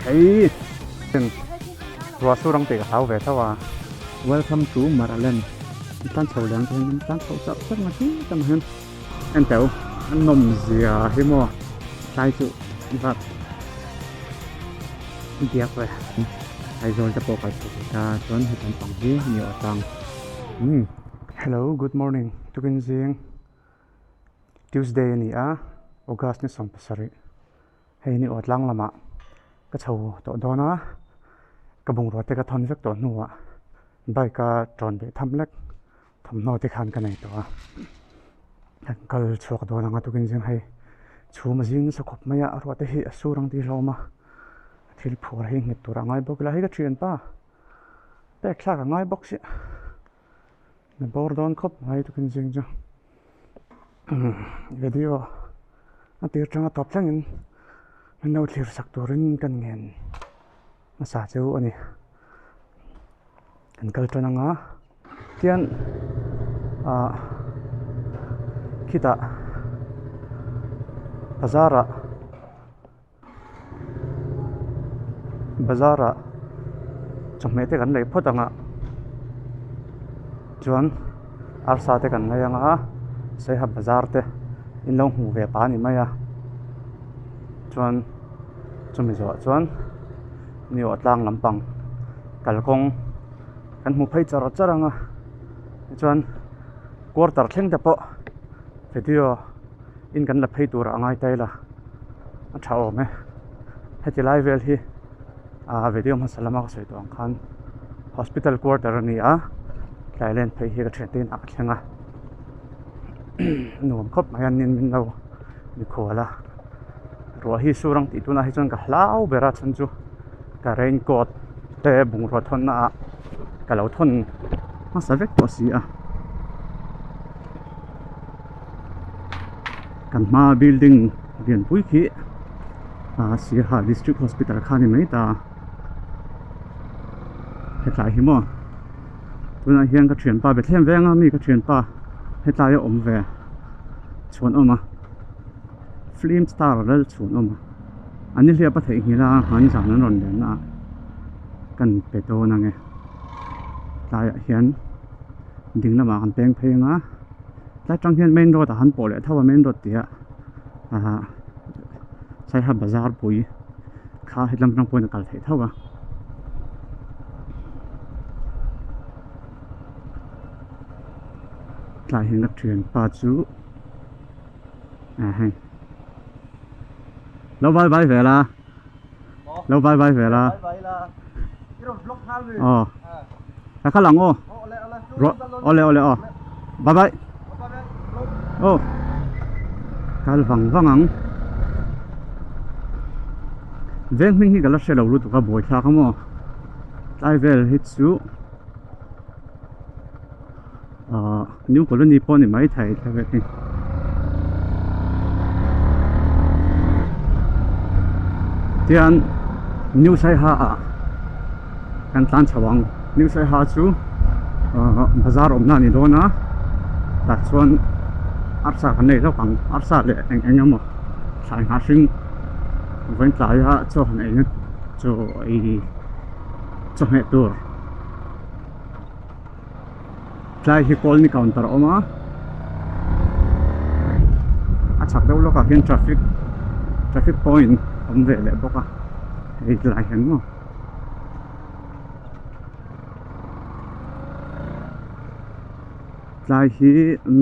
Hey, Rosu rong tega hau ve tawa. Welcome to Maraland. Tan chau liang thing tan chau chap chap ma chi tam hen. Em teu an nom zia hi mo. Tai chu vat. Diak ve. Ai zol ta po ka chu ta chon hi tan pang hi Niawhtlang. Hello, good morning. Tukin zing. Tuesday ni a August ni som pasari. Hei Niawhtlang lama. Ka chau to dona. Ka bung ro te ka thon vek to nuwa. Bai ka tron be tham lek. Tham no te khan ka nei to a. Kal chuak dona nga tukin zing hei. Chu ma zing sa khop maya ro te hi asurang ti roma. Thil phur hi ngit tur angai bok la hi ka thian pa. Pek thla ka ngai bok si. Na bor don khop ngai tukin zing jo. Video atir tanga top thangin. Nau thlir sak turin kan ngen. Masa cheu ani. Kan kal tana nga. Tian kita bazara chome te kan lei photanga. Chuan arsa te kan ngai anga sei ha bazar te in lo hu ve pa ni maya. Chuan chumi zo chuan Niawhtlang lampang kalkong kan mu phei chara charanga. Chuan quarter thleng te po video in kan la phei tur angai taila a thao me heti live vel hi video ma salama ka soi to ang khan hospital quarter ani a thailand phei hi ka thretin ak thlenga nuam khop mayan nin min lo ni khola ro hi surang ti tuna hi chon ka hlau bera chan chu ka raincoat te bung ro thon na ka lo thon ma savek to si a kan ma building rian pui khi Siha district hospital khani mai ta hetlai hi mo tuna hian ka thian pa be thlem venga mi ka thian pa hetlai om ve chon oma film star rel chun oma ani hlia pa thei hi la han jang nan ron den na kan pe to na nge tai hian ding lama kan peng phenga ta tang hian main road a han pole thawa main road tia sai ha bazar pui kha hitlam tang point kal thei thawa tlai hin na thian pa chu hai lâu bay về là lâu bay về là là khá lặng ô ole bye bye ô cái vắng vắng ang ven mình hi cái là xe đầu lút cả bồi xa không ô tai về hết chú new colony po ni mai thai thai về tian new sai ha kan tan chawang new sai ha chu bazar omna ni dona ta chuan arsa kan nei lo pang arsa le engamo sai ha sing wen tlai ha cho nei na cho ai cho he tur tlai hi call ni counter oma a chak deuh lo ka hian traffic point om ve le boka ei lai hen mo lai hi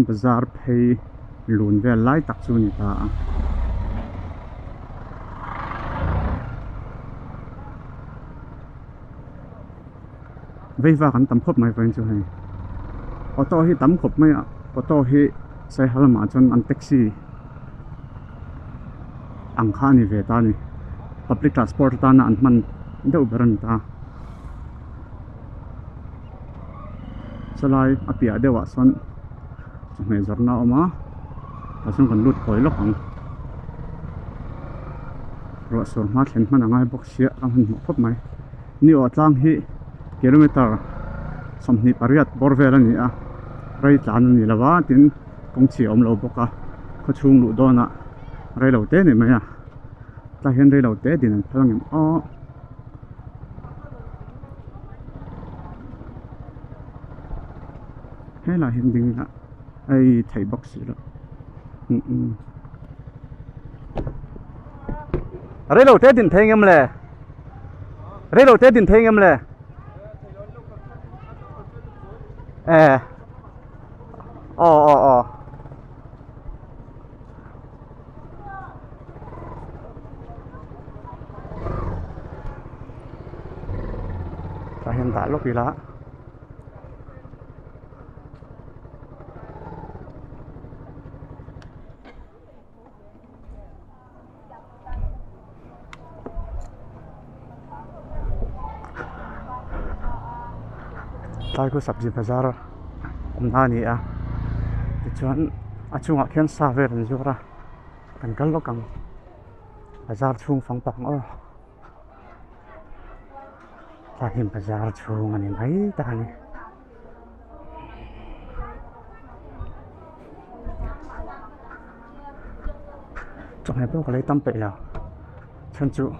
bazar phei lun ve lai tak chu ni ta veiwa kan tam khop mai ven chu hei auto hi tam khop mai auto hi sai halma chon an taxi ang khani ve ta ni public transport ta na an man deuh beran ta salai apia dewa son chme zorna oma asun kan lut khoi lo ang ro sur ma thlen man angai bok sia ang han phop mai Niawhtlang hi kilometer somni pariat borvel ani a rai tlan ni lawa tin kongchi om lo boka kho chung lu dona rai lo te ni maya ta hen rai lo te din an phalang o hay là hiện đình ạ ai thầy bác sĩ đó rồi đầu tiên thấy em lẽ rồi đầu tiên thấy em lẽ hiện tại lúc gì đó tai ko sabji bazar omna ni a chuan achunga khian sa ve ran zura kan kal lokang bazar chung phang pang o takin bazar chung ani mai ta ni trong này tôi có lấy tâm bể nào chân trụ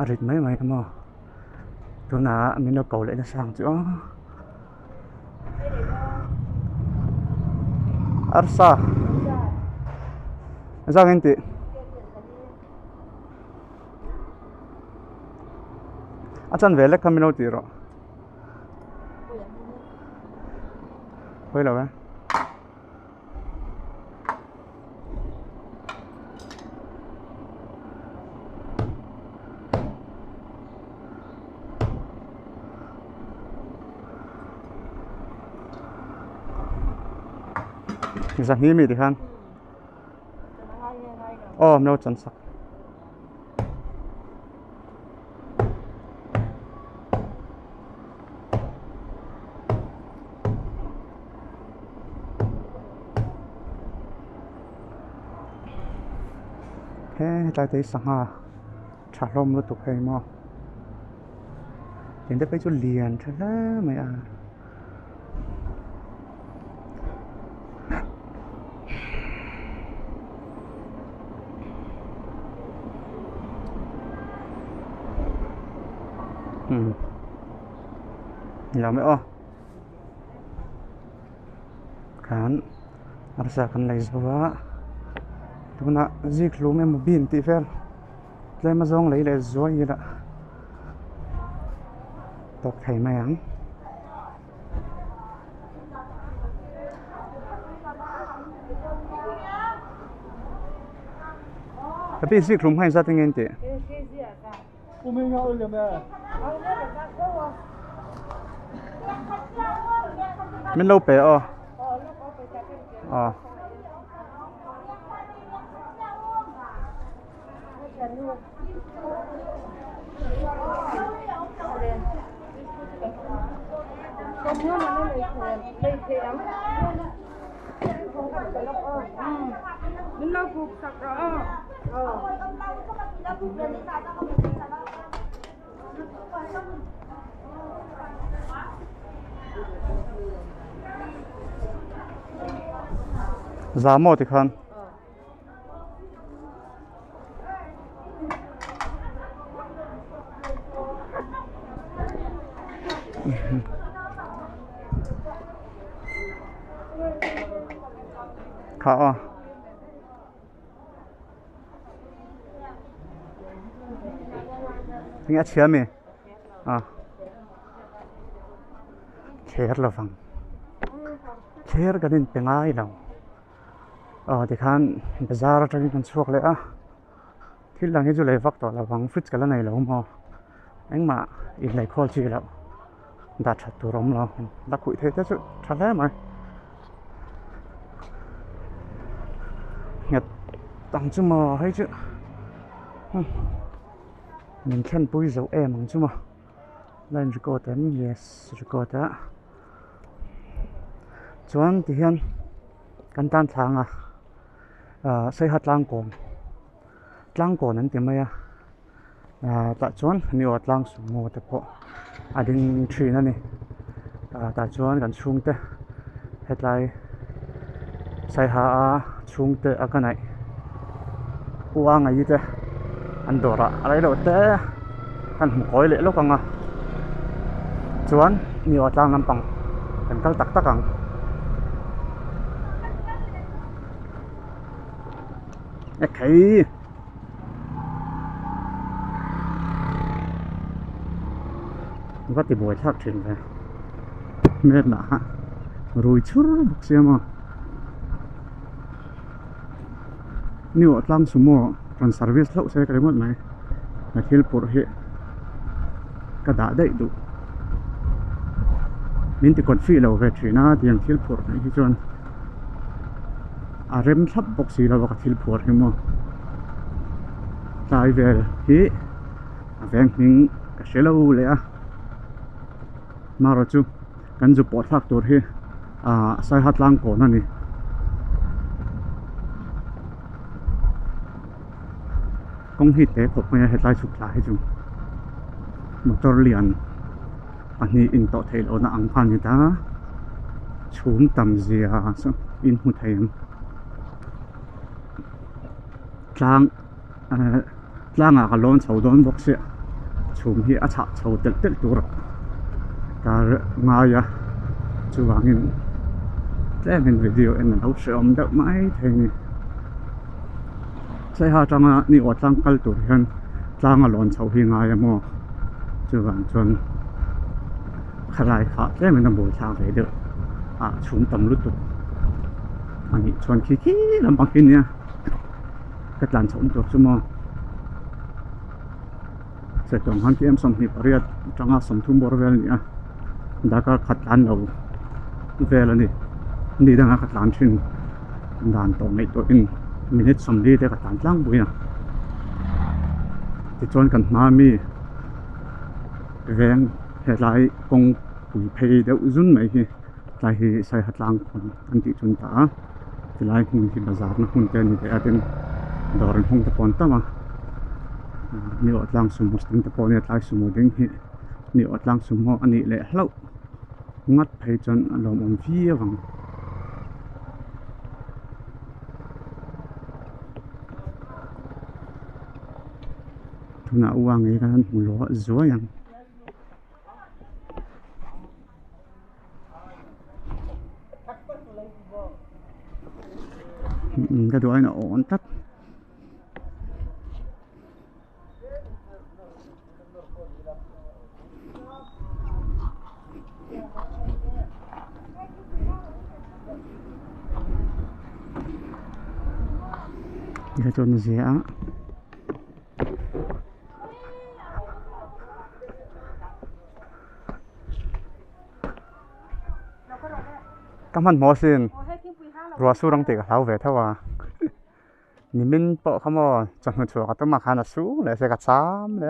rịt mấy mày mà tôi nã mình nó cầu lại nó sang chỗ arsa ra cái gì chân về lại camino tiro quay lại vậy Isang himi di kan. Oh, no chansak. He, tại thấy sang trả lom nó tục hay mà. Đến đây phải cho liền thôi đó mày à. Là mấy ô kan arsa kan lai zawa tuna zik lu me mo bin ti fer tlai ma zong lấy le zo yi da tok thai mai ang tapi zik lu mai za tingen ti mình lâu bé mình lâu phục sạch rồi giá mô thì khăn khá nghe chia mi chia là vàng chia cái đến tiếng Ai đâu thì khan bazar trăng kan chuak le a thil lang hi chu le vak to la wang fridge kala nei lo mo engma in nei khol chi lo da that tu rom lo da khui the chu thala mai nhật tăng chu mo hay chứ mình khen bui dấu em bằng chu mo lên record em yes record á chuan thì hian kan tan thang xây hạt lang còn anh tìm mày tại chuan Niawhtlang sum ngô te po ading tree na ni tại chuan kan chung te headline xây ha chung te cái này uang ai te an dora alai lo te kan koi le lo kanga chuan Niawhtlang lampang kan kal tak takang Okay. Có thì buổi thác trên về mệt lạ rồi chur bốc xe mà Niawhtlang sumo trans service lo xe cái một này là thil por he cả đã đấy đủ mình thì còn phi lâu về chuyện na tiền thil por này thì chọn rem thắp bốc xe là vào thil por he mà tại về hi veng mình cái xe lâu lẽ mà rồi chú cần giúp bớt thácตัวhe Niawhtlang cổ này công hít tế phục mới hết lại sụp lại chung motor liền anh đi in tọt thấy nó ăn phan người ta chúng tầm gì in hụt thấy lang lang cái lon sầu đón bốc xe chúng hi chặt sầu tel tel tur cả ngay chú vàng in lên video em nó sẽ om đậu mãi thếใช่ฮะจังนี่อดจังกัลตุเห็นจังหลอนเสาหิงายมั่วจู่กันจนขลายขาแค่ไม่ต้องบูชาเลยเด้อชุมตำรุดตุอันนี้ชวนขี้ลำบากกินเนี่ยกระดานสมตัวชั่วโมงเสร็จตรงฮันที่เอ็มสมหิปเรียดจังสมทุ่มบริเวณนี้แล้วก็ขัดลานเราเวลนี่นี่ดังขัดลานชิ้นด่านตรงในตัวอินมินิทสมดีแต่ก็ต่างล่างบุยนะที่จนกันมามีแรงเหตุไรกงปุ๋ยเพย์เดี๋ยวจุนไหมที่ใจใส่หัดล่างคนอันที่จนตาที่ไรหุ่นที่บาซาร์นะหุ่นเจนี่แต่เป็นดอร์นห้องตะปอนตั้มนี่อดล่างสมมติตะปอนเนี่ยไล่สมมติดิ้งที่นี่อดล่างสมมติอันนี้แหละเรางัดเพย์จนลมอมฟีวังทุนเอาวางไอ้กันหัวล้อสวยยังก็ดูไอ้น่ะอ่อนตัดก็จนเสียก็มันหมอสินรัวสู้รังติกับเท้าเวทว่านี่มินเปาะขโมยจังหัวชัวก็ต้องมาขนาดสู้เลยเสียกับซ้ำเลย